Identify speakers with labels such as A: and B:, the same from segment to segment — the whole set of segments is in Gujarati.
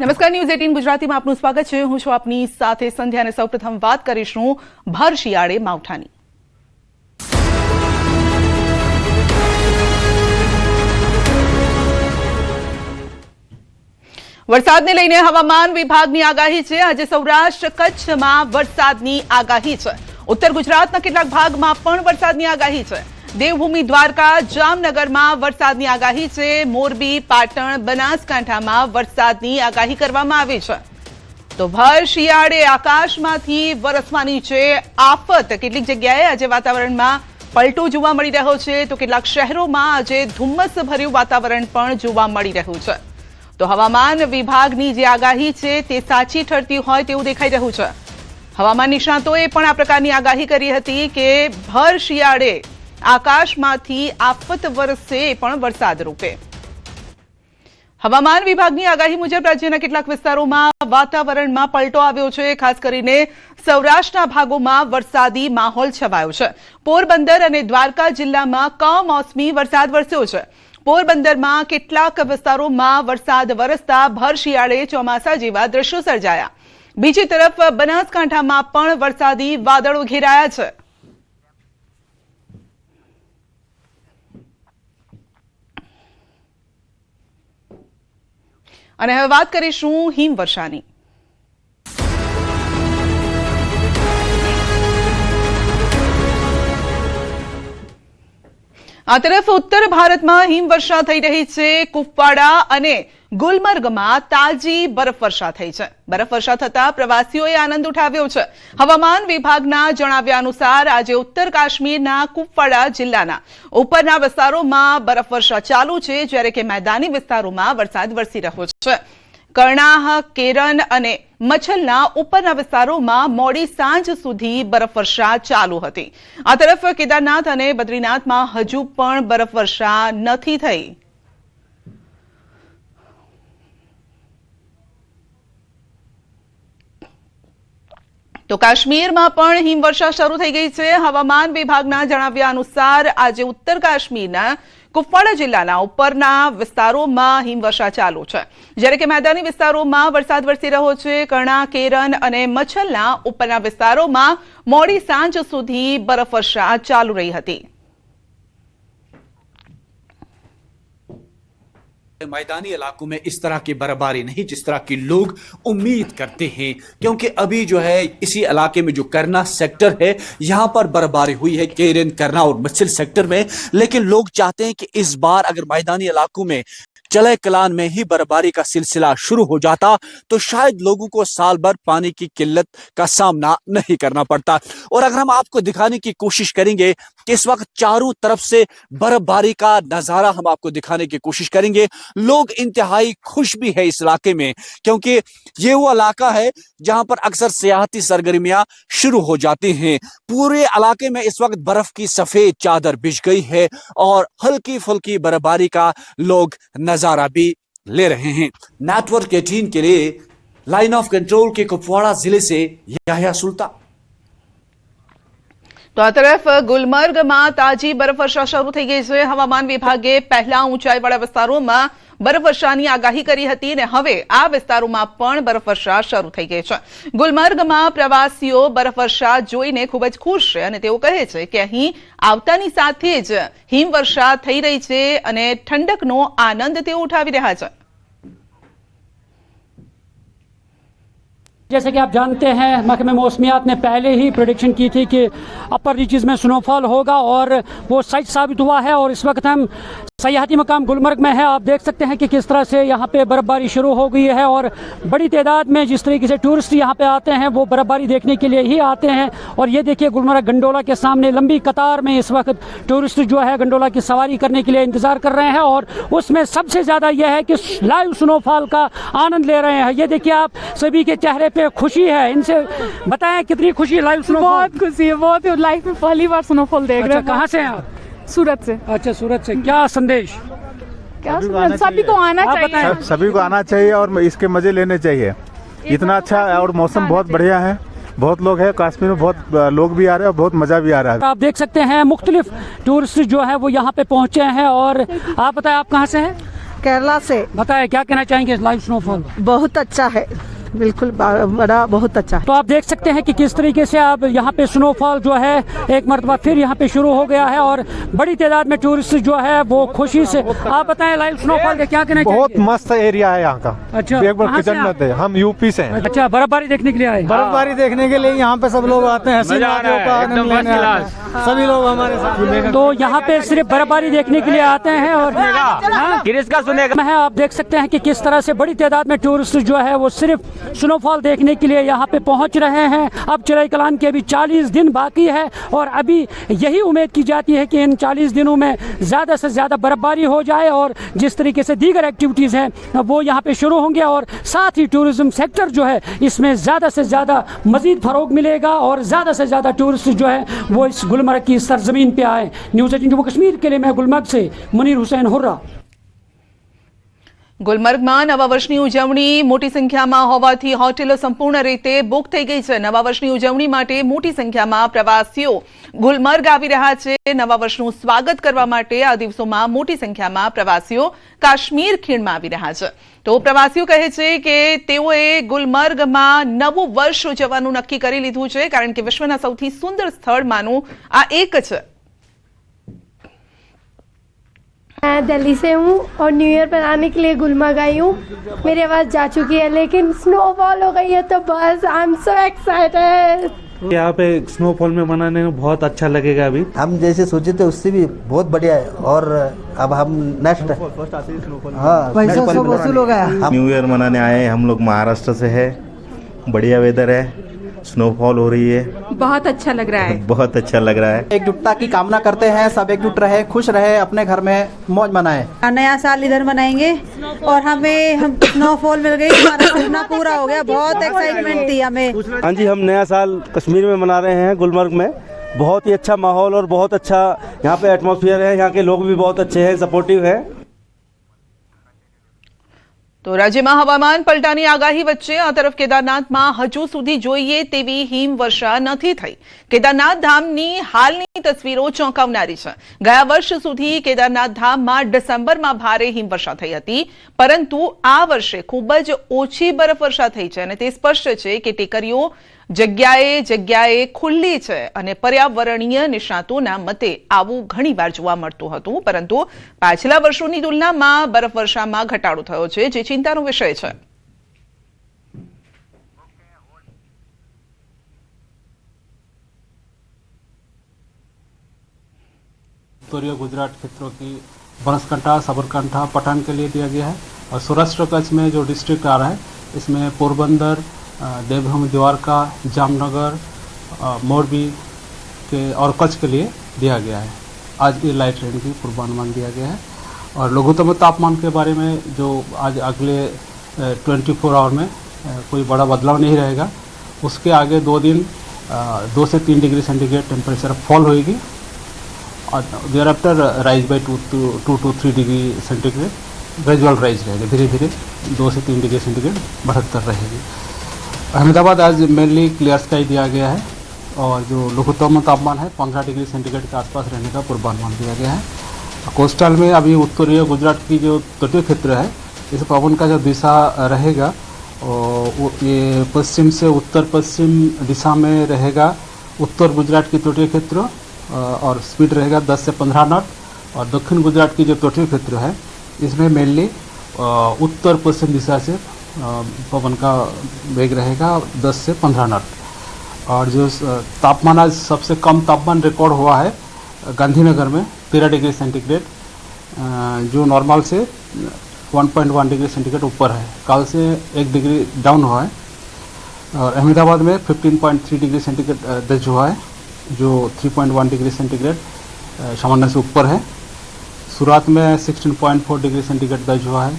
A: નમસ્કાર, ન્યૂઝ 18 ગુજરાતીમાં આપનું સ્વાગત છે. હું છું આપની સાથે સંધ્યા અને સૌપ્રથમ વાત કરીશું ભર શિયાળે માવઠાની. વરસાદને લઈને હવામાન વિભાગની આગાહી છે. આજે સૌરાષ્ટ્ર કચ્છમાં વરસાદની આગાહી છે. ઉત્તર ગુજરાતના કેટલાક ભાગમાં પણ વરસાદની આગાહી છે. દેવભૂમિ દ્વારકા જામનગરમાં વરસાદની આગાહી છે. મોરબી પાટણ બનાસકાંઠામાં વરસાદની આગાહી કરવામાં આવી છે. તો ભર શિયાળે આકાશમાંથી વરસવાની છે આફત. કેટલીક જગ્યાએ આજે વાતાવરણમાં પલટો જોવા મળી રહ્યો છે, તો કેટલાક શહેરોમાં આજે ધુમ્મસભર્યું વાતાવરણ પણ જોવા મળી રહ્યું છે. તો હવામાન વિભાગની જે આગાહી છે તે સાચી ઠરતી હોય તેવું દેખાઈ રહ્યું છે. હવામાન નિષ્ણાતોએ પણ આ પ્રકારની આગાહી કરી હતી કે ભર શિયાળે આકાશમાંથી આફત વરસશે, પણ વરસાદ રૂપે. હવામાન વિભાગની આગાહી મુજબ રાજ્યના કેટલાક વિસ્તારોમાં વાતાવરણમાં પલટો આવ્યો છે. ખાસ કરીને સૌરાષ્ટ્રના ભાગોમાં વરસાદી માહોલ છવાયો છે. પોરબંદર અને દ્વારકા જિલ્લામાં કમોસમી વરસાદ વરસ્યો છે. પોરબંદરમાં કેટલાક વિસ્તારોમાં વરસાદ વરસતા ભર શિયાળે ચોમાસા જેવા દ્રશ્યો સર્જાયા. બીજી તરફ બનાસકાંઠામાં પણ વરસાદી વાદળો ઘેરાયા છે. અને હવે વાત કરીશું હિમવર્ષાની. આ તરફ ઉત્તર ભારતમાં હિમવર્ષા થઈ રહી છે. કુપવાડા અને ગુલમર્ગમાં તાજી બરફવર્ષા થઈ છે. બરફવર્ષા થતા પ્રવાસીઓએ આનંદ ઉઠાવ્યો છે. હવામાન વિભાગના જણાવ્યા અનુસાર આજે ઉત્તર કાશ્મીરના કુપવાડા જિલ્લાના ઉપરના વિસ્તારોમાં બરફવર્ષા ચાલુ છે, જ્યારે કે મેદાની વિસ્તારોમાં વરસાદ વરસી રહ્યો છે. કર્ણાહ, કેરન અને મચ્છલના ઉપરના વિસ્તારોમાં મોડી સાંજ સુધી બરફવર્ષા ચાલુ હતી. આ તરફ કેદારનાથ અને બદ્રીનાથમાં હજુ પણ બરફવર્ષા નથી થઈ. તો કાશ્મીરમાં પણ હિમવર્ષા શરૂ થઈ ગઈ છે. હવામાન વિભાગના જણાવ્યા અનુસાર આજે ઉત્તર કાશ્મીરના કુપવાડા જિલ્લાના ઉપરના વિસ્તારોમાં હિમવર્ષા ચાલુ છે, જ્યારે કે મેદાની વિસ્તારોમાં વરસાદ વરસી રહ્યો છે. કર્ણા, કેરન અને મચ્છલના ઉપરના વિસ્તારોમાં મોડી સાંજ સુધી બરફવર્ષા ચાલુ રહી હતી.
B: मैदानी इलाकों में इस तरह की बर्फबारी नहीं जिस तरह की लोग उम्मीद करते हैं, क्योंकि अभी जो है इसी इलाके में जो करना सेक्टर है यहाँ पर बर्फबारी हुई है, केरन, करना और मच्छल सेक्टर में. लेकिन लोग चाहते हैं कि इस बार अगर मैदानी इलाकों में चले कलान में ही बर्फबारी का सिलसिला शुरू हो जाता तो शायद लोगों को साल भर पानी की किल्लत का सामना नहीं करना पड़ता. और अगर हम आपको दिखाने की कोशिश करेंगे कि इस वक्त चारों तरफ से बर्फबारी का नजारा हम आपको दिखाने की कोशिश करेंगे. लोग इंतहाई खुश भी है इस इलाके में, क्योंकि ये वो इलाका है जहां पर अक्सर सियाहती सरगर्मियां शुरू हो जाती हैं. पूरे इलाके में इस वक्त बर्फ की सफेद चादर बिछ गई है और हल्की फुल्की बर्फबारी का लोग नजारा भी ले रहे हैं. नेटवर्क 18 के लिए लाइन ऑफ कंट्रोल के कुपवाड़ा जिले से याह्या सुल्तान.
A: તો આ તરફ ગુલમર્ગમાં તાજી બરફવર્ષા શરૂ થઈ ગઈ છે. હવામાન વિભાગે પહેલા ઊંચાઈવાળા વિસ્તારોમાં બરફવર્ષાની આગાહી કરી હતી અને હવે આ વિસ્તારોમાં પણ બરફવર્ષા શરૂ થઈ ગઈ છે. ગુલમર્ગમાં પ્રવાસીઓ બરફવર્ષા જોઈને ખૂબ જ ખુશ છે અને તેઓ કહે છે કે અહીં આવતાની સાથે જ હિમવર્ષા થઈ રહી છે અને ઠંડકનો આનંદ તેઓ ઉઠાવી રહ્યા છે.
C: जैसे कि आप जानते हैं, महकमे मौसमियात ने पहले ही प्रेडिक्शन की थी कि अपर रीचेस में स्नोफॉल होगा और वो सच साबित हुआ है. और इस वक्त हम सयाहती मकाम गुलमर्ग में है. आप देख सकते हैं कि किस तरह से यहाँ पे बर्फबारी शुरू हो गई है और बड़ी तादाद में जिस तरीके से टूरिस्ट यहाँ पे आते हैं वो बर्फबारी देखने के लिए ही आते हैं. और ये देखिए गुलमर्ग गंडोला के सामने लंबी कतार में इस वक्त टूरिस्ट जो है गंडोला की सवारी करने के लिए इंतजार कर रहे हैं और उसमें सबसे ज्यादा यह है कि लाइव स्नोफॉल का आनंद ले रहे हैं. ये देखिए आप सभी के चेहरे पे खुशी है. इनसे बताएं कितनी खुशी लाइव स्नोफॉल.
D: बहुत खुशी है, बहुत लाइफ में पहली बार स्नोफॉल देख रहे हैं.
C: कहाँ से हैं आप?
D: सूरत से.
C: अच्छा, सूरत से. क्या संदेश?
D: क्या सभी को आना चाहिए.
E: सभी को आना चाहिए और इसके मजे लेने चाहिए. इतना अच्छा और मौसम बहुत बढ़िया है. बहुत लोग हैं कश्मीर में, बहुत लोग भी आ रहे हैं और बहुत मजा भी आ रहा है.
C: आप देख सकते हैं मुख्तलिफ टूरिस्ट जो है वो यहाँ पे पहुँचे हैं. और आप बताएं आप कहाँ से हैं?
F: केरला से।
C: बताए क्या कहना चाहेंगे लाइव स्नोफॉल?
F: बहुत अच्छा है, बिल्कुल बड़ा बहुत अच्छा है।
C: तो आप देख सकते हैं कि किस तरीके से अब यहाँ पे स्नोफॉल जो है एक मरतबा फिर यहाँ पे शुरू हो गया है और बड़ी तादाद में टूरिस्ट जो है वो खुशी से। आप बताएं लाइव स्नोफॉल के क्या कहना
G: बहुत
C: चाहिए?
G: मस्त एरिया है यहाँ का।
C: अच्छा,
G: एक बार
C: कहाँ से
G: किचन
C: आप?
G: में थे, हम यूपी से हैं।
C: अच्छा, बर्फबारी देखने के लिए आए?
G: बर्फबारी देखने के लिए यहाँ पे सब लोग आते हैं, हंसी वादियों का आनंद लेने आते हैं। सभी लोग हमारे साथ।
C: तो यहाँ पे सिर्फ बर्फबारी देखने के लिए आते हैं और
H: का सुनेगा
C: है। आप देख सकते हैं कि किस तरह से बड़ी तादाद में टूरिस्ट जो है वो सिर्फ स्नोफॉल देखने के लिए यहाँ पे पहुँच रहे हैं। अब चिड़ई कलान के अभी 40 दिन बाकी है और अभी यही उम्मीद की जाती है कि इन 40 दिनों में ज़्यादा से ज़्यादा बर्फबारी हो जाए और जिस तरीके से दीगर एक्टिविटीज़ हैं वो यहाँ पे शुरू होंगे और साथ ही टूरिज्म सेक्टर जो है इसमें ज़्यादा से ज़्यादा मज़ीद फ़रोग मिलेगा और ज़्यादा से ज़्यादा टूरिस्ट जो है वो इस गुलमर्ग की सरजमीन पे आए। न्यूज़ 18 जम्मू कश्मीर के लिए मैं गुलमर्ग से मुनीर हुसैन हुर्रा।
A: ગુલમર્ગમાં નવા વર્ષની ઉજવણી મોટી સંખ્યામાં હોવાથી હોટેલો સંપૂર્ણ રીતે બુક થઈ ગઈ છે। નવા વર્ષની ઉજવણી માટે મોટી સંખ્યામાં પ્રવાસીઓ ગુલમર્ગ આવી રહ્યા છે। નવા વર્ષનું સ્વાગત કરવા માટે આ દિવસોમાં મોટી સંખ્યામાં પ્રવાસીઓ કાશ્મીર ખીણમાં આવી રહ્યા છે। તો પ્રવાસીઓ કહે છે કે તેઓએ ગુલમર્ગમાં નવું વર્ષ ઉજવવાનું નક્કી કરી લીધું છે કારણ કે વિશ્વના સૌથી સુંદર સ્થળમાંનું આ એક છે।
I: मैं दिल्ली से हूँ और न्यू ईयर मनाने के लिए गुलमर्ग आई हूँ। मेरी आवाज़ जा चुकी है लेकिन स्नोफॉल हो गई है तो बस आई एम सो एक्साइटेड।
J: यहाँ पे स्नोफॉल में मनाने में बहुत अच्छा लगेगा। अभी
K: हम जैसे सोचे थे उससे भी बहुत बढ़िया है और अब हम नेक्स्ट
F: पैसा सब वसूल हो गया।
L: न्यू ईयर मनाने आए हैं हम लोग, महाराष्ट्र से है। बढ़िया वेदर है, स्नोफॉल हो रही है,
D: बहुत अच्छा लग रहा है।
L: बहुत अच्छा लग रहा है।
K: एकजुटता की कामना करते हैं, सब एकजुट रहे, खुश रहे, अपने घर में मौज मनाएं।
F: नया साल इधर मनाएंगे और हम स्नोफॉल मिल गई, हमारा सपना पूरा हो गया। बहुत एक्साइटमेंट थी हमें।
J: हाँ जी, हम नया साल कश्मीर में मना रहे हैं गुलमर्ग में। बहुत ही अच्छा माहौल और बहुत अच्छा यहाँ पे एटमॉस्फेयर है। यहाँ के लोग भी बहुत अच्छे हैं, सपोर्टिव है।
A: તો રાજ્યમાં હવામાન પલટાની આગાહી વચ્ચે આ તરફ કેદારનાથમાં હજુ સુધી જોઈએ તેવી હિમવર્ષા નથી થઈ। કેદારનાથ ધામની હાલની તસવીરો ચોંકાવનારી છે। ગયા વર્ષ સુધી કેદારનાથ ધામમાં ડિસેમ્બરમાં ભારે હિમવર્ષા થઈ હતી પરંતુ આ વર્ષે ખૂબ જ ઓછી બરફવર્ષા થઈ છે અને તે સ્પષ્ટ છે કે ટેકરીઓ જગ્યાએ જગ્યાએ ખુલ્લી છે અને પર્યાવરણીય નિષ્ણાતોના મતે આવું ઘણીવાર જોવા મળતું હતું પરંતુ પાછલા વર્ષોની તુલનામાં બરફવર્ષામાં ઘટાડો થયો છે જે ચિંતાનો વિષય છે।
M: उत्तरीय गुजरात क्षेत्रों की बनासकांठा, साबरकांठा, पठान के लिए दिया गया है और सौराष्ट्र कच्छ में जो डिस्ट्रिक्ट आ रहा है इसमें पोरबंदर, देवभूमि, द्वारका, जामनगर, मोरबी के और कच्छ के लिए दिया गया है। आज ये लाइट रेन की पूर्वानुमान दिया गया है और लघुत्तम तापमान के बारे में जो आज अगले 24 आवर में कोई बड़ा बदलाव नहीं रहेगा। उसके आगे 2 दिन 2 से 3 डिग्री सेंटीग्रेड टेम्परेचर फॉल होगी और thereafter rise by 2 to 3 degree centigrade gradual rise रहेगा। धीरे धीरे 2 से 3 डिग्री सेंटीग्रेड बढ़तर रहेगी। अहमदाबाद आज मेनली क्लियर स्काई दिया गया है और जो लघुत्तम तापमान है 15 डिग्री सेंटीग्रेड के आसपास रहने का पूर्वानुमान दिया गया है। कोस्टल में अभी उत्तरीय गुजरात की जो तटीय क्षेत्र है इस पवन का जो दिशा रहेगा और ये पश्चिम से उत्तर पश्चिम दिशा में रहेगा। उत्तर गुजरात की तटीय क्षेत्र और स्पीड रहेगा 10 से 15 नॉट और दक्षिण गुजरात की जो तटीय क्षेत्र है इसमें मेनली उत्तर पश्चिम दिशा से पवन का वेग रहेगा 10 से 15 नॉट। और जो तापमान आज सबसे कम तापमान रिकॉर्ड हुआ है गांधीनगर में 13 डिग्री सेंटीग्रेड जो नॉर्मल से 1.1 डिग्री सेंटीग्रेड ऊपर है। कल से 1 डिग्री डाउन हुआ है। और अहमदाबाद में 15.3 डिग्री सेंटीग्रेड दर्ज हुआ है जो 3.1 डिग्री सेंटीग्रेड सामान्य से ऊपर है। सूरत में 16.4 डिग्री सेंटीग्रेड दर्ज हुआ है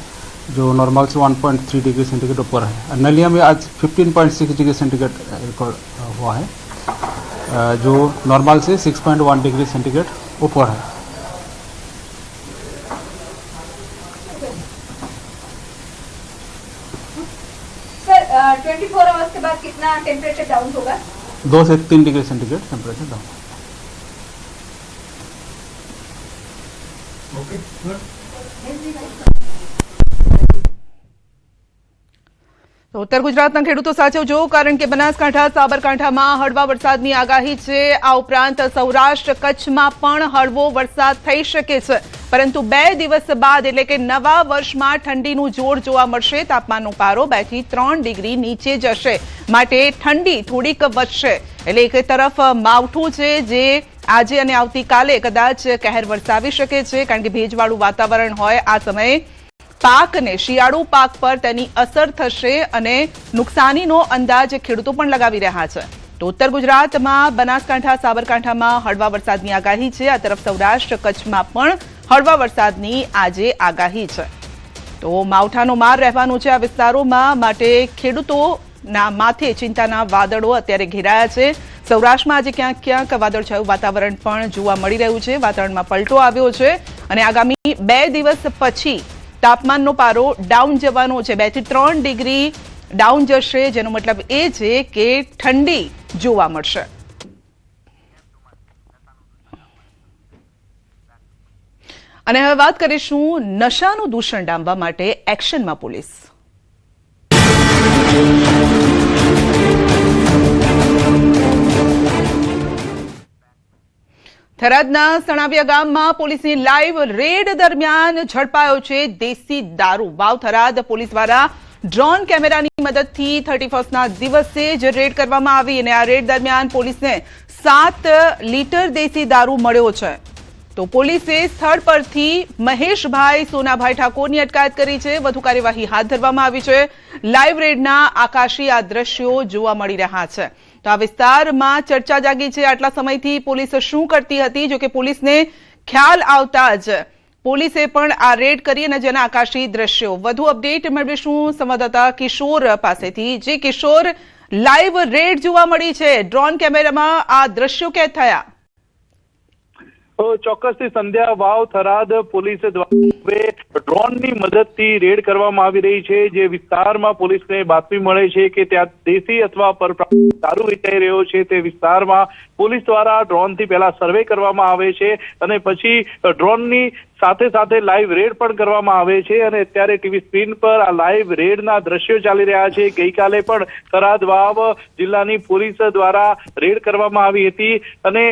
M: जो नॉर्मल से 1.3 डिग्री सेंटीग्रेड ऊपर है। नलिया में आज 15.6 डिग्री सेंटीग्रेड रिकॉर्ड हुआ है जो नॉर्मल से 6.1 डिग्री सेंटीग्रेड ऊपर है।
N: सर 24 आवर्स के बाद कितना टेम्परेचर डाउन होगा?
M: 2 से 3 डिग्री सेंटीग्रेड टेम्परेचर डाउन।
A: તો ઉત્તર ગુજરાતના ખેડૂતો સાચવજો, કારણ કે બનાસકાંઠા સાબરકાંઠામાં હળવા વરસાદની આગાહી છે। આ ઉપરાંત સૌરાષ્ટ્ર કચ્છમાં પણ હળવો વરસાદ થઈ શકે છે, પરંતુ 2 દિવસ બાદ એટલે કે નવા વર્ષમાં ઠંડીનું જોર જોવા મળશે। તાપમાનનો પારો 2 થી 3 ડિગ્રી નીચે જશે, માટે ઠંડી થોડીક વધશે। એટલે એક તરફ માવઠું છે જે આજે અને આવતીકાલે કદાચ કહેર વરસાવી શકે છે, કારણ કે ભેજવાળું વાતાવરણ હોય આ સમયે પાકને શિયાળુ પાક પર તેની અસર થશે અને નુકસાનીનો અંદાજ ખેડૂતો પણ લગાવી રહ્યા છે। તો ઉત્તર ગુજરાતમાં બનાસકાંઠા સાબરકાંઠામાં હળવા વરસાદની આગાહી છે। આ તરફ સૌરાષ્ટ્ર કચ્છમાં પણ હળવા વરસાદની આજે આગાહી છે। તો માવઠાનો માર રહેવાનો છે આ વિસ્તારોમાં, માટે ખેડૂતોના માથે ચિંતાના વાદળો અત્યારે ઘેરાયા છે। સૌરાષ્ટ્રમાં આજે ક્યાંક ક્યાંક વાદળછાયું વાતાવરણ પણ જોવા મળી રહ્યું છે। વાતાવરણમાં પલટો આવ્યો છે અને આગામી 2 દિવસ પછી તાપમાનનો પારો ડાઉન જવાનો છે, 2 થી 3 ડિગ્રી ડાઉન જશે, જેનો મતલબ એ છે કે ઠંડી જોવા મળશે। અને હવે વાત કરીશું નશાનું દૂષણ ડામવા માટે એક્શનમાં પોલીસ। થરાદના સણાવિયા ગામમાં પોલીસની લાઈવ રેડ દરમિયાન ઝડપાયો છે દેશી દારૂ। વાવ થરાદ પોલીસ દ્વારા ડ્રોન કેમેરાની મદદથી 31ના દિવસે જ રેડ કરવામાં આવી અને આ રેડ દરમિયાન પોલીસને 7 લીટર દેશી દારૂ મળ્યો છે। તો પોલીસે સ્થળ પરથી મહેશભાઈ સોનાભાઈ ઠાકોરની અટકાયત કરી છે। વધુ કાર્યવાહી હાથ ધરવામાં આવી છે। લાઈવ રેડના આકાશી આ દ્રશ્યો જોવા મળી રહ્યા છે। તો આ વિસ્તારમાં ચર્ચા જાગી છે આટલા સમયથી પોલીસ શું કરતી હતી, જો કે પોલીસને ખ્યાલ આવતા જ પોલીસે પણ આ રેડ કરી અને જેના આકાશી દ્રશ્યો। વધુ અપડેટ મેળવીશું સંવાદદાતા કિશોર પાસેથી। જે કિશોર, લાઈવ રેડ જોવા મળી છે, ડ્રોન કેમેરામાં આ દ્રશ્યો કેદ થયા?
O: ચોક્કસથી સંધ્યા, વાવ થરાદ પોલીસ દ્વારા ડ્રોનની મદદથી રેડ કરવામાં આવી રહી છે। જે વિસ્તારમાં પોલીસને બાતમી મળે છે કે ત્યાં દેશી અથવા પરપ્રાંતીય દારૂ વેચાઈ રહ્યો છે, તે વિસ્તારમાં પોલીસ દ્વારા ડ્રોનથી પહેલા સર્વે કરવામાં આવે છે અને પછી ડ્રોનની સાથે સાથે લાઈવ રેડ પણ કરવામાં આવે છે। અને અત્યારે ટીવી સ્ક્રીન પર આ લાઈવ રેડના દ્રશ્યો ચાલી રહ્યા છે। ગઈકાલે પણ થરાદ વાવ જિલ્લાની પોલીસ દ્વારા રેડ કરવામાં આવી હતી અને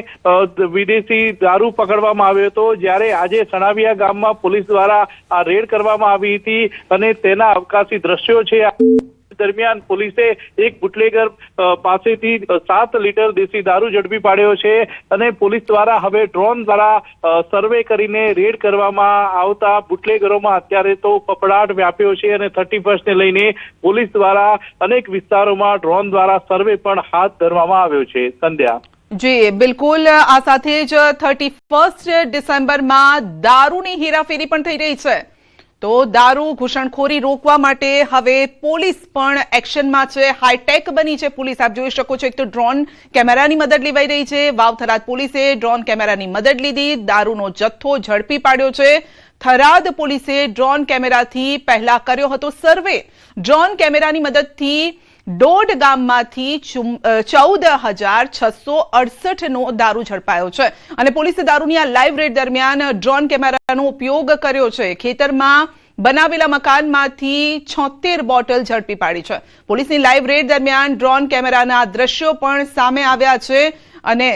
O: વિદેશી દારૂ પકડવામાં આવ્યો હતો, જ્યારે આજે સણાવિયા ગામમાં પોલીસ દ્વારા આ રેડ કરવામાં આવી હતી અને તેના અવકાશી દ્રશ્યો છે। દરમિયાન પોલીસે એક બુટલેગર પાસેથી 7 લીટર દેશી દારૂ ઝડપી પાડ્યો છે અને પોલીસ દ્વારા હવે ડ્રોન દ્વારા સર્વે કરીને રેડ કરવામાં આવતા બુટલેગરોમાં અત્યારે તો ફફડાટ વ્યાપ્યો છે અને 31ને લઈને પોલીસ દ્વારા અનેક વિસ્તારોમાં ડ્રોન દ્વારા સર્વે પણ હાથ ધરવામાં આવ્યો છે। સંધ્યા
A: જી બિલકુલ, આ સાથે જ 31 ડિસેમ્બરમાં દારૂની હેરાફેરી પણ થઈ રહી છે। તો દારૂ ઘૂસણખોરી રોકવા માટે હવે પોલીસ પણ એક્શનમાં છે, હાઈટેક બની છે પોલીસ। આપ જોઈ શકો છો, એક તો ડ્રોન કેમેરાની મદદ લેવાઈ રહી છે। વાવ થરાદ પોલીસે ડ્રોન કેમેરાની મદદ લીધી, દારૂનો જથ્થો ઝડપી પાડ્યો છે। થરાદ પોલીસે ડ્રોન કેમેરાથી પહેલા કર્યો હતો સર્વે। ડ્રોન કેમેરાની મદદથી દોઢ ગામમાંથી 14,668 નો દારૂ ઝડપાયો છે અને પોલીસે દારૂની આ લાઈવ રેડ દરમિયાન ડ્રોન કેમેરાનો ઉપયોગ કર્યો છે। ખેતરમાં બનાવેલા મકાનમાંથી 76 બોટલ ઝડપી પાડી છે। પોલીસની લાઈવ રેડ દરમિયાન ડ્રોન કેમેરાના દ્રશ્યો પણ સામે આવ્યા છે અને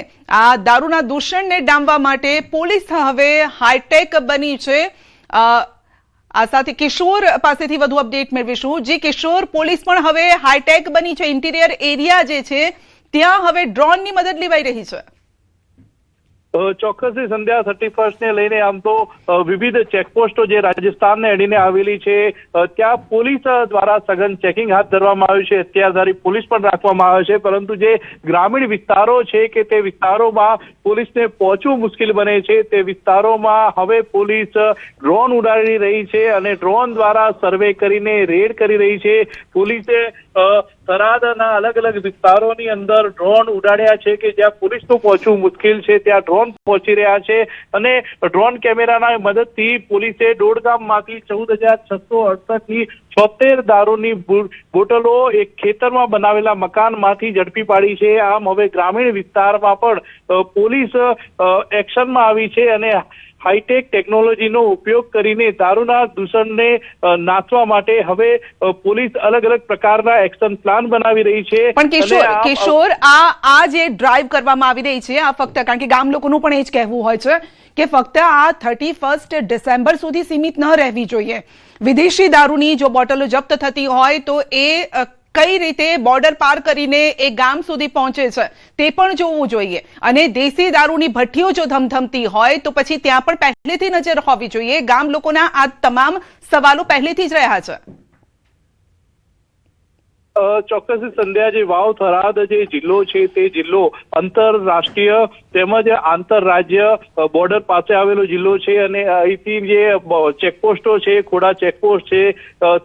A: આ દારૂના દૂષણને ડામવા માટે પોલીસ હવે હાઈટેક બની છે। આ સાથે કિશોર પાસેથી વધુ અપડેટ મેળવીશું। જી કિશોર, પોલીસ પણ હવે હાઈટેક બની છે, ઇન્ટિરિયર એરિયા જે છે ત્યાં હવે ડ્રોનની મદદ લેવાઈ રહી છે।
O: ચોક્કસથી સંધ્યા, 31ને લઈને આમ તો વિવિધ ચેકપોસ્ટો જે રાજસ્થાનને અડીને આવેલી છે ત્યાં પોલીસ દ્વારા સઘન ચેકિંગ હાથ ધરવામાં આવ્યું છે। અત્યારધારી પોલીસ પણ રાખવામાં આવે છે, પરંતુ જે ગ્રામીણ વિસ્તારો છે કે તે વિસ્તારોમાં પોલીસને પહોંચવું મુશ્કેલ બને છે, તે વિસ્તારોમાં હવે પોલીસ ડ્રોન ઉડાડી રહી છે અને ડ્રોન દ્વારા સર્વે કરીને રેડ કરી રહી છે। પોલીસે થરાદના અલગ અલગ વિસ્તારોની અંદર ડ્રોન ઉડાડ્યા છે કે જ્યાં પોલીસનું પહોંચવું મુશ્કેલ છે, ત્યાં ડ્રોન પહોંચી રહ્યા છે અને ડ્રોન કેમેરાના મદદથી પોલીસે દોઢ ગામમાંથી 14,668ની 76 દારૂની બોટલો એક ખેતરમાં બનાવેલા મકાનમાંથી ઝડપી પાડી છે। આમ હવે ગ્રામીણ વિસ્તારમાં પણ પોલીસ એક્શનમાં આવી છે અને હાઈટેક ટેકનોલોજીનો ઉપયોગ કરીને દારૂના દૂષણને નાથવા માટે હવે પોલીસ અલગ અલગ પ્રકારના એક્શન પ્લાન બનાવી રહી છે.
A: પણ કિશોર આ જે ડ્રાઈવ કરવામાં આવી રહી છે આ ફક્ત કારણ કે ગામ લોકોનું પણ એ જ કહેવું હોય છે કે ફક્ત આ 31 ડિસેમ્બર સુધી સીમિત ન રહેવી જોઈએ. વિદેશી દારૂની જો બોટલો જપ્ત થતી હોય તો એ કઈ રીતે બોર્ડર પાર કરીને એ ગામ સુધી પહોંચે છે તે પણ જોવું જોઈએ. અને દેશી દારૂની ભઠ્ઠીઓ જો ધમધમતી હોય તો પછી ત્યાં પણ પહેલેથી નજર હોવી જોઈએ. ગામ લોકોના આ તમામ સવાલો પહેલેથી જ રહ્યા છે.
O: ચોક્કસ સંધ્યા, જે વાવ થરાદ જે જિલ્લો છે તે જિલ્લો આંતરરાષ્ટ્રીય તેમજ આંતરરાજ્ય બોર્ડર પાસે આવેલો જિલ્લો છે અને અહીંથી જે ચેકપોસ્ટો છે, ખોડા ચેકપોસ્ટ છે,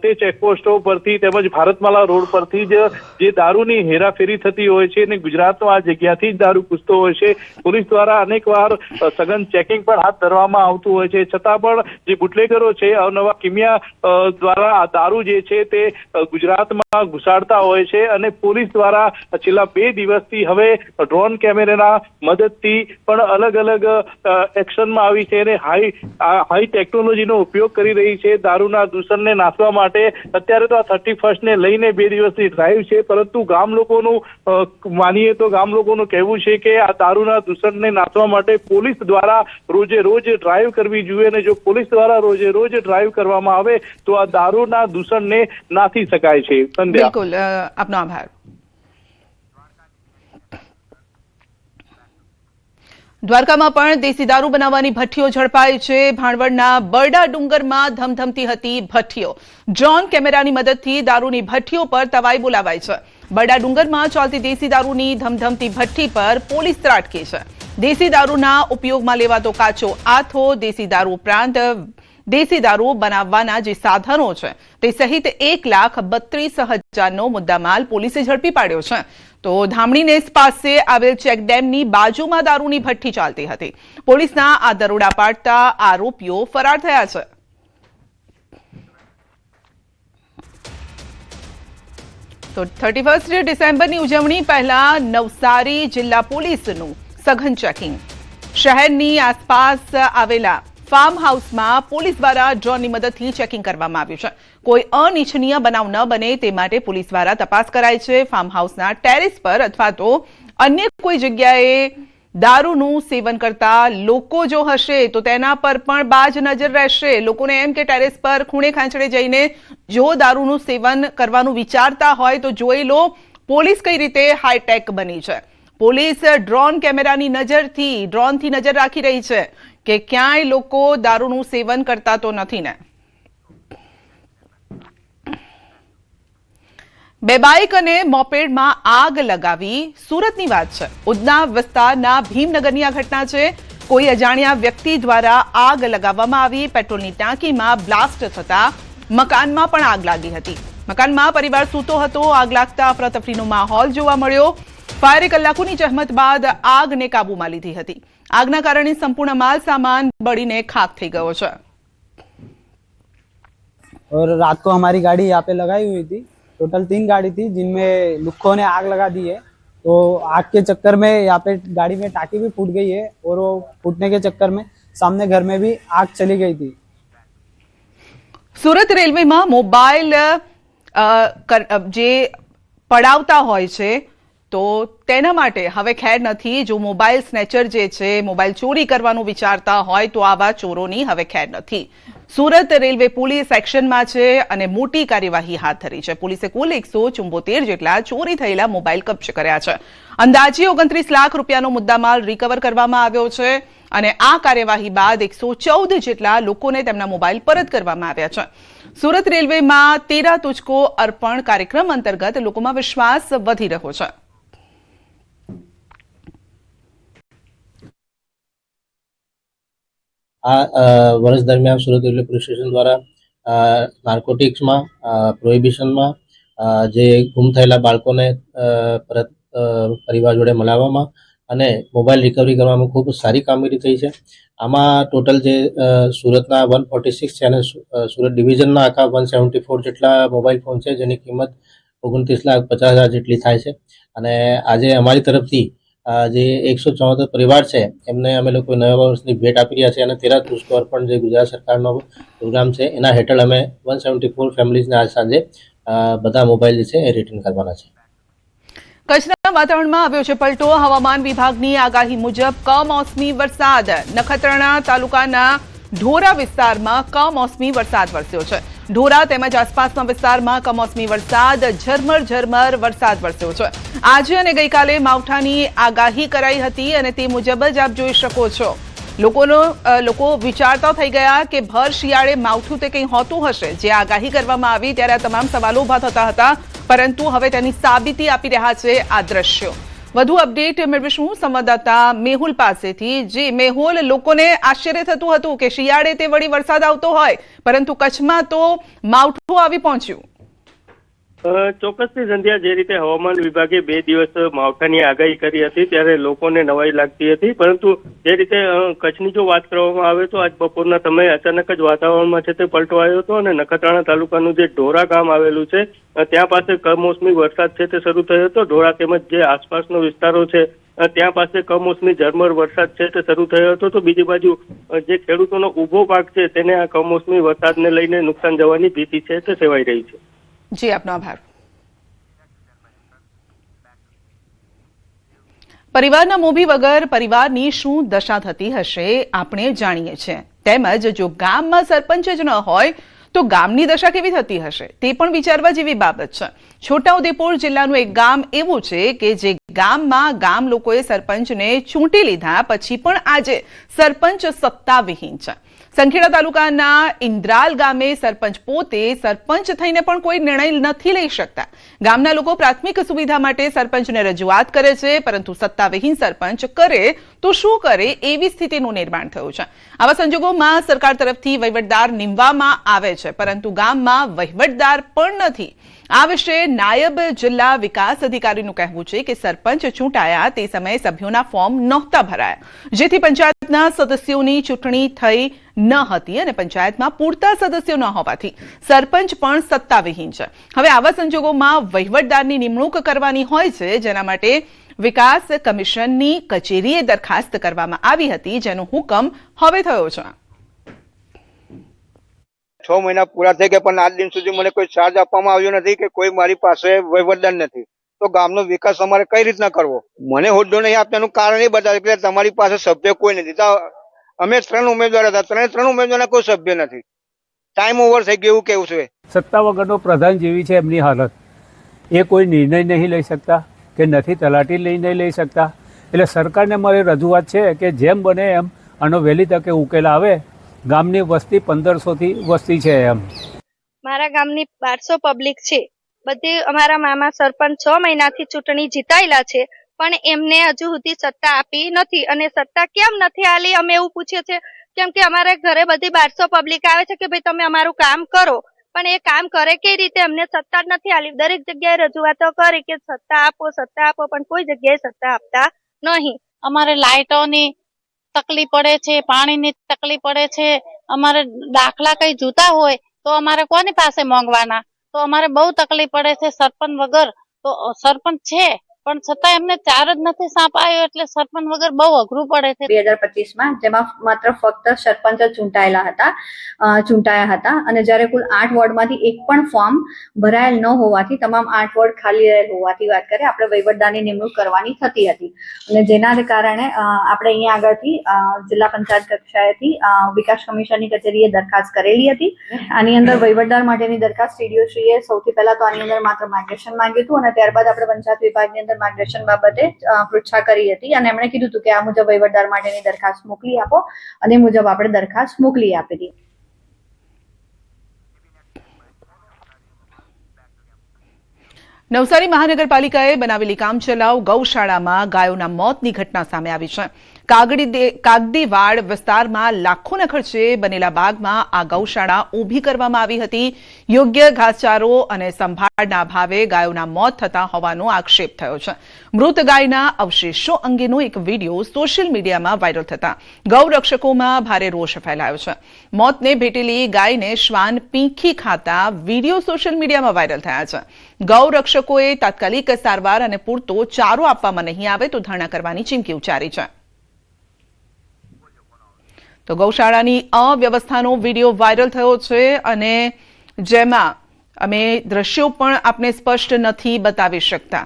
O: તે ચેકપોસ્ટો પરથી તેમજ ભારતમાલા રોડ પરથી જ જે દારૂની હેરાફેરી થતી હોય છે અને ગુજરાતનો આ જગ્યાથી જ દારૂ ઘૂસતો હોય છે. પોલીસ દ્વારા અનેકવાર સઘન ચેકિંગ પણ હાથ ધરવામાં આવતું હોય છે. છતાં પણ જે બુટલેગરો છે અવનવા કિમિયા દ્વારા આ દારૂ જે છે તે ગુજરાતમાં ઘુસાડતા હોય છે અને પોલીસ દ્વારા છેલ્લા 2 દિવસથી હવે ડ્રોન કેમેરાના મદદથી પણ અલગ અલગ એક્શનમાં આવી છે અને હાઈ ટેકનોલોજીનો ઉપયોગ કરી રહી છે દારૂના દૂષણને નાથવા માટે. અત્યારે તો આ 31 ને લઈને 2 દિવસની ડ્રાઈવ છે, પરંતુ ગામ લોકોનું માનીએ તો ગામ લોકોનું કહેવું છે કે આ દારૂના દૂષણને નાથવા માટે પોલીસ દ્વારા રોજે રોજ ડ્રાઈવ કરવી જોઈએ અને જો પોલીસ દ્વારા રોજે રોજ ડ્રાઈવ કરવામાં આવે તો આ દારૂના દૂષણને નાથી શકાય છે.
A: બિલકુલ, આપનો આભાર. દ્વારકામાં પણ દેશી દારૂ બનાવવાની ભઠ્ઠીઓ ઝડપાઈ છે. ભાણવડના બરડા ડુંગરમાં ધમધમતી હતી ભઠ્ઠીઓ. ડ્રોન કેમેરાની મદદથી દારૂની ભઠ્ઠીઓ પર તવાઈ બોલાવાઈ છે. બરડા ડુંગરમાં ચાલતી દેશી દારૂની ધમધમતી ભઠ્ઠી પર પોલીસ ત્રાટકી છે. દેશી દારૂના ઉપયોગમાં લેવાતો કાચો આથો, દેશી દારૂ ઉપરાંત દેશી દારૂ બનાવવાના જે સાધનો છે તે સહિત 1,32,000નો મુદ્દામાલ પોલીસે ઝડપી પાડ્યો છે. તો ધામણીનેસ પાસે આવેલ ચેકડેમની બાજુમાં દારૂની ભઠ્ઠી ચાલતી હતી. પોલીસના આ દરોડા પાડતા આરોપીઓ ફરાર થયા છે. તો 31 ડિસેમ્બરની ઉજવણી પહેલા નવસારી જિલ્લા પોલીસનું સઘન ચેકિંગ. શહેરની આસપાસ આવેલા ફાર્મ હાઉસમાં પોલીસ દ્વારા ડ્રોનની મદદથી ચેકિંગ કરવામાં આવ્યું છે. કોઈ અનિચ્છનીય બનાવ ન બને તે માટે પોલીસ દ્વારા તપાસ કરાઈ છે. ફાર્મ હાઉસના ટેરેસ પર અથવા તો અન્ય કોઈ જગ્યાએ દારૂનું સેવન કરતા લોકો જો હશે તો તેના પર પણ બાજ નજર રહેશે. લોકોને એમ કે ટેરેસ પર ખૂણે ખાંચડે જઈને જો દારૂનું સેવન કરવાનું વિચારતા હોય તો જોઈ લો પોલીસ કઈ રીતે હાઈટેક બની છે. પોલીસ ડ્રોન કેમેરાની ડ્રોનથી નજર રાખી રહી છે કે ક્યાંય લોકો દારૂનું સેવન કરતા તો નથી ને. 2 બાઇક અને મોપેડમાં આગ લગાવી સુરતની વાત છે. ઉધના વિસ્તારના ભીમનગરની આ ઘટના છે. કોઈ અજાણ્યા વ્યક્તિ દ્વારા આગ લગાવવામાં આવી. પેટ્રોલની ટાંકીમાં બ્લાસ્ટ થતા મકાનમાં પણ આગ લાગી હતી. મકાનમાં પરિવાર સૂતો હતો. આગ લાગતા અફરાતફરીનો માહોલ જોવા મળ્યો. ફાયરે કલાકોની જહેમત બાદ આગને કાબૂમાં લીધી હતી. આગના કારણે સંપૂર્ણ માલ સામાન બળીને ખાક થઈ ગયો છે.
P: और रात को हमारी गाड़ी यहाँ पे लगाई हुई थी. टोटल 3 गाड़ी थी जिनमें लुक्खों ने आग लगा दी है. तो आग के चक्कर में यहाँ पे गाड़ी में टाँकी भी फूट गई है और वो फूटने के चक्कर में सामने घर में भी आग चली गई थी.
A: સુરત રેલવેમાં મોબાઈલ જે પડાવતા હોય છે તો તેના માટે હવે ખેર નથી. જો મોબાઈલ સ્નેચર જે છે મોબાઈલ ચોરી કરવાનું વિચારતા હોય તો આવા ચોરોની હવે ખેર નથી. સુરત રેલવે પોલીસ એક્શનમાં છે અને મોટી કાર્યવાહી હાથ ધરી છે. પોલીસે કુલ 174 જેટલા ચોરી થયેલા મોબાઈલ કબજે કર્યા છે. અંદાજે 29 લાખ રૂપિયાનો મુદ્દામાલ રિકવર કરવામાં આવ્યો છે અને આ કાર્યવાહી બાદ 114 જેટલા લોકોને તેમના મોબાઈલ પરત કરવામાં આવ્યા છે. સુરત રેલવેમાં 13 તુજકો અર્પણ કાર્યક્રમ અંતર્ગત લોકોમાં વિશ્વાસ વધી રહ્યો છે.
Q: આ વર્ષ દરમિયાન સુરત રેલવે પોલીસ સ્ટેશન દ્વારા નાર્કોટિક્સમાં પ્રોહિબિશનમાં જે ગુમ થયેલા બાળકોને પરત પરિવાર જોડે મળવામાં અને મોબાઈલ રિકવરી કરવામાં ખૂબ સારી કામગીરી થઈ છે. આમાં ટોટલ જે સુરતના 146 છે અને સુરત ડિવિઝનના આખા 174 જેટલા મોબાઈલ ફોન છે જેની કિંમત 29,50,000 જેટલી થાય છે. અને આજે અમારી તરફથી જે 174 પરિવાર છે એમને અમે લોકો નવા વર્ષની ભેટ આપી રહ્યા છે અને 13 પુષ્પ અર્પણ જે ગુજરાત સરકારનો પ્રોગ્રામ છે એના હેઠળ અમે 174 ફેમિલીઝને આજ સાંજે બધા મોબાઈલ જે છે એ રિટર્ન કરવાના છે.
A: કચ્છના વાતાવરણમાં આવ્યો છે પલટો. હવામાન વિભાગની આગાહી મુજબ કમોસમી વરસાદ. નખત્રાણા તાલુકાના ઢોરા વિસ્તારમાં કમોસમી વરસાદ વરસ્યો છે. ઢોરા તેમજ આસપાસના વિસ્તારમાં કમોસમી વરસાદ ઝરમર વરસાદ વરસ્યો છે. આજે અને ગઈકાલે માવઠાની આગાહી કરાઈ હતી અને તે મુજબ જ આપ જોઈ શકો છો. લોકો વિચારતા થઈ ગયા કે ભર શિયાળે માવઠું તે કંઈ હોતું હશે. જે આગાહી કરવામાં આવી ત્યારે આ તમામ સવાલો ઉભા થતા હતા, પરંતુ હવે તેની સાબિતી આપી રહ્યા છે આ દ્રશ્યો. વધુ અપડેટ મેળવીશું સંવાદદાતા મેહુલ પાસેથી. જે મેહુલ, લોકોને આશ્ચર્ય થતું હતું કે શિયાળે તે વળી વરસાદ આવતો હોય, પરંતુ કચ્છમાં તો માવઠું આવી પહોંચ્યું.
R: ચોક્કસથી સંધ્યા, જે રીતે હવામાન વિભાગે 2 દિવસ માવઠાની આગાહી કરી હતી ત્યારે લોકોને નવાઈ લાગતી હતી, પરંતુ જે રીતે કચ્છની જો વાત કરવામાં આવે તો આજ બપોરના સમયે અચાનક જ વાતાવરણમાં છે તે પલટો આવ્યો હતો અને નખત્રાણા તાલુકાનું જે ઢોરા ગામ આવેલું છે ત્યાં પાસે કમોસમી વરસાદ છે તે શરૂ થયો હતો. ઢોરા તેમજ જે આસપાસનો વિસ્તારો છે ત્યાં પાસે કમોસમી ઝરમર વરસાદ છે તે શરૂ થયો હતો. તો બીજી બાજુ જે ખેડૂતોનો ઉભો પાક છે તેને આ કમોસમી વરસાદને લઈને નુકસાન જવાની ભીતિ છે તે સેવાઈ રહી છે.
A: જી, આપનો આભાર. પરિવારના મોભી વગર પરિવારની શું દશા થતી હશે આપણે જાણીએ છીએ. તેમજ જો ગામમાં સરપંચ જ ન હોય તો ગામની દશા કેવી થતી હશે તે પણ વિચારવા જેવી બાબત છે. છોટાઉદેપુર જિલ્લાનું એક ગામ એવું છે કે જે ગામમાં ગામ લોકોએ સરપંચને ચૂંટી લીધા પછી પણ આજે સરપંચ સત્તાવિહીન છે. સંખેડા તાલુકાના ઇન્દ્રાલ ગામે સરપંચ પોતે સરપંચ થઈને પણ કોઈ નિર્ણય નથી લઈ શકતા. ગામના લોકો પ્રાથમિક સુવિધા માટે સરપંચને રજૂઆત કરે છે, પરંતુ સત્તાવિહીન સરપંચ કરે તો શું કરે એવી સ્થિતિનું નિર્માણ થયું છે. આવા સંજોગોમાં સરકાર તરફથી વહીવટદાર નીમવામાં આવે છે, પરંતુ ગામમાં વહીવટદાર પણ નથી. આ વિશે નાયબ જિલ્લા વિકાસ અધિકારીનું કહેવું છે કે સરપંચ ચૂંટાયા તે સમયે સભ્યોના ફોર્મ નહોતા ભરાયા, જેથી પંચાયતના સદસ્યોની ચૂંટણી થઈ ન હતી અને પંચાયતમાં પૂરતા સદસ્યો ન હોવાથી સરપંચ પણ સત્તાવિહીન છે. હવે આવા સંજોગોમાં વહીવટદારની નિમણૂક કરવાની હોય છે, જેના માટે વિકાસ કમિશનની કચેરીએ દરખાસ્ત કરવામાં આવી હતી, જેનો હુકમ હવે થયો છે.
S: 6 મહિના પૂરા થઈ ગયા પણ આજ દિન સુધી મને કોઈ ચાર્જ આપવામાં આવ્યો નથી કે કોઈ મારી પાસે વહીવટદાર નથી. તો ગામનો વિકાસ અમારે કઈ રીતના કરવો? મને હોદ્દો નહીં આપવાનું કારણ એ બતાવે કે તમારી પાસે સભ્ય કોઈ નથી. અમે 3 ઉમેદવાર હતા, 3 ઉમેદવારના કોઈ સભ્ય નથી. ટાઈમ ઓવર થઈ ગયું, કેવું છે?
T: સત્તા વગરનો પ્રધાન જેવી છે એમની હાલત. એ કોઈ નિર્ણય નહીં લઈ શકતા કે નથી તલાટી નિર્ણય લઈ શકતા. એટલે સરકારને મારી રજૂઆત છે કે જેમ બને એમ આનો વહેલી તકે ઉકેલ આવે. ગામની વસ્તી 1500 વસ્તી છે. એમ
U: મારા ગામની 1200 પબ્લિક છે. બધી અમારા મામા સરપંચ 6 મહિનાથી ચૂંટણી જીતાયેલા છે, પણ એમને હજુ સુધી સત્તા આપી નથી. અને સત્તા કેમ નથી આલી અમે એવું પૂછીએ છીએ, કેમ કે અમારે ઘરે બધી 1200 પબ્લિક આવે છે કે ભાઈ તમે અમારું કામ કરો, પણ એ કામ કરે કઈ રીતે? એમને સત્તા જ નથી આલી. દરેક જગ્યાએ રજૂઆતો કરી કે સત્તા આપો, પણ કોઈ જગ્યાએ સત્તા આપતા નહીં.
V: અમારે લાઇટોની તકલીફ પડે છે, પાણીની તકલીફ પડે છે. અમારે દાખલા કઈ જોતા હોય તો અમારે કોની પાસે માંગવાના? તો અમારે બહુ તકલીફ પડે છે. સરપંચ વગર તો સરપંચ છે પણ છતાં એમને ચાર્જ જ નથી સાંપાયો, એટલે સરપંચ વગર બહુ અઘરું પડે છે.
W: 2025માં જેમાં માત્ર ફક્ત સરપંચ જ ચૂંટાયા હતા અને જ્યારે કુલ 8 વોર્ડમાંથી એક પણ ફોર્મ ભરાયેલ ન હોવાથી તમામ 8 વોર્ડ ખાલી રહેલ હોવાથી વાત કરીએ આપણે વહીવટદારની નિમણૂક કરવાની થતી હતી. અને જેના કારણે આપણે અહીંયા આગળથી જિલ્લા પંચાયત કક્ષાએથી વિકાસ કમિશનની કચેરીએ દરખાસ્ત કરેલી હતી. આની અંદર વહીવટદાર માટેની દરખાસ્ત સીડીઓશ્રીએ સૌથી પહેલા તો આની અંદર માત્ર માર્ગદર્શન માંગ્યું હતું અને ત્યારબાદ આપણે પંચાયત વિભાગની અંદર માર્ગદર્શન બાબતે પૃચ્છા કરી હતી અને એમણે કીધું હતું કે આ મુજબ વહીવટદાર માટેની દરખાસ્ત મોકલી આપો અને એ મુજબ આપણે દરખાસ્ત મોકલી આપી હતી.
A: નવસારી મહાનગરપાલિકાએ બનાવેલી કામચલાઉ ગૌશાળામાં ગાયોના મોતની ઘટના સામે આવી છે. કાગડીવાડ વિસ્તારમાં લાખોના ખર્ચે બનેલા બાગમાં આ ગૌશાળા ઊભી કરવામાં આવી હતી. યોગ્ય ઘાસચારો અને સંભાળના અભાવે ગાયોના મોત થતા હોવાનો આક્ષેપ થયો છે. મૃત ગાયના અવશેષો અંગેનો એક વિડીયો સોશિયલ મીડિયામાં વાયરલ થતા ગૌરક્ષકોમાં ભારે રોષ ફેલાયો છે. મોતને ભેટેલી ગાયને શ્વાન પીંખી ખાતા વિડીયો સોશિયલ મીડિયામાં વાયરલ થયા છે. ગૌરક્ષકોએ તાત્કાલિક સારવાર અને પૂરતો ચારો આપવામાં નહીં આવે તો ધરણા કરવાની ચીમકી ઉચ્ચારી છે. તો ગૌશાળાની અવ્યવસ્થાનો વિડીયો વાયરલ થયો છે અને જેમાં અમે દ્રશ્યો પણ આપને સ્પષ્ટ નથી બતાવી શકતા.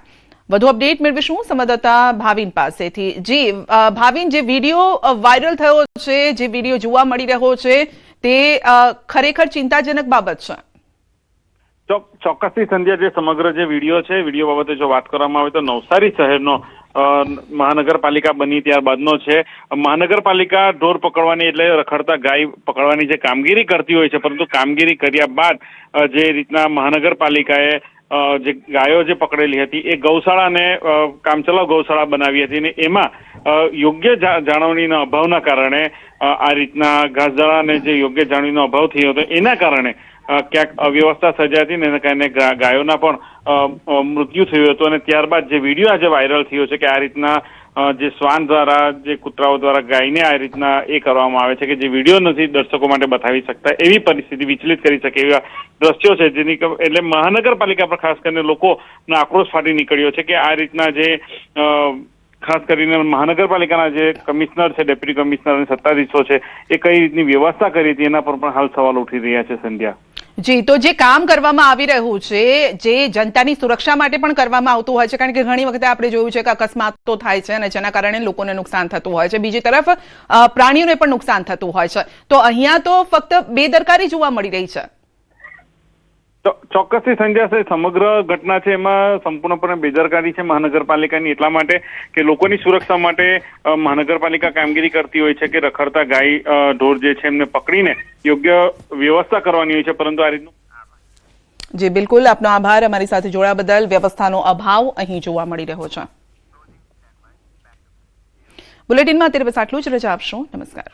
A: વધુ અપડેટ મેળવીશું સંવાદદાતા ભાવિન પાસેથી. જી ભાવિન, જે વિડીયો વાયરલ થયો છે, જે વિડીયો જોવા મળી રહ્યો છે, તે ખરેખર ચિંતાજનક બાબત છે.
B: ચોક્કસથી સંધ્યા, જે સમગ્ર જે વિડીયો છે, વિડીયો બાબતે જો વાત કરવામાં આવે તો નવસારી શહેરનો મહાનગરપાલિકા બની ત્યારબાદનો છે. મહાનગરપાલિકા ઢોર પકડવાની એટલે રખડતા ગાય પકડવાની જે કામગીરી કરતી હોય છે, પરંતુ કામગીરી કર્યા બાદ જે રીતના મહાનગરપાલિકાએ જે ગાયો જે પકડેલી હતી એ ગૌશાળાને કામચલાઉ ગૌશાળા બનાવી હતી અને એમાં યોગ્ય જાળવણીના અભાવના કારણે આ રીતના ઘાસચારાને જે યોગ્ય જાળવણીનો અભાવ થયો હતો એના કારણે ક્યાંક અવ્યવસ્થા સર્જાઈ હતી ને એના કારણે ગાયોના પણ મૃત્યુ થયું હતું. અને ત્યારબાદ જે વિડીયો આજે વાયરલ થયો છે કે આ રીતના જે શ્વાન દ્વારા, જે કૂતરાઓ દ્વારા ગાયને આ રીતના એ કરવામાં આવે છે કે જે વિડીયો નથી દર્શકો માટે બતાવી શકતા, એવી પરિસ્થિતિ વિચલિત કરી શકે એવા દ્રશ્યો છે. જેની એટલે મહાનગરપાલિકા પર ખાસ કરીને લોકોનો આક્રોશ ફાટી નીકળ્યો છે કે આ રીતના જે ખાસ કરીને મહાનગરપાલિકાના જે કમિશનર છે, ડેપ્યુટી કમિશનર અને સત્તાધીશો છે, એ કઈ રીતની વ્યવસ્થા કરી હતી એના પર પણ હાલ સવાલ ઉઠી રહ્યા છે. સંધ્યા
A: જી, તો જે કામ કરવામાં આવી રહ્યું છે, જે જનતાની સુરક્ષા માટે પણ કરવામાં આવતું હોય છે, કારણ કે ઘણી વખતે આપણે જોયું છે કે અકસ્માતો થાય છે અને જેના કારણે લોકોને નુકસાન થતું હોય છે, બીજી તરફ પ્રાણીઓને પણ નુકસાન થતું હોય છે, તો અહીંયા તો ફક્ત બેદરકારી જોવા મળી રહી છે.
B: ચોક્કસથી સંજય, સમગ્ર ઘટના છે એમાં સંપૂર્ણપણે બેદરકારી છે મહાનગરપાલિકાની, એટલા માટે કે લોકોની સુરક્ષા માટે મહાનગરપાલિકા કામગીરી કરતી હોય છે કે રખડતા ગાય ઢોર જે છે એમને પકડીને યોગ્ય વ્યવસ્થા કરવાની હોય છે, પરંતુ આ રીતનું.
A: જી બિલકુલ, આપનો આભાર અમારી સાથે જોડાવા બદલ. વ્યવસ્થાનો અભાવ અહીં જોવા મળી રહ્યો છે. બુલેટિનમાં અત્યારે બસ આટલું જ. રજા આપશો. નમસ્કાર.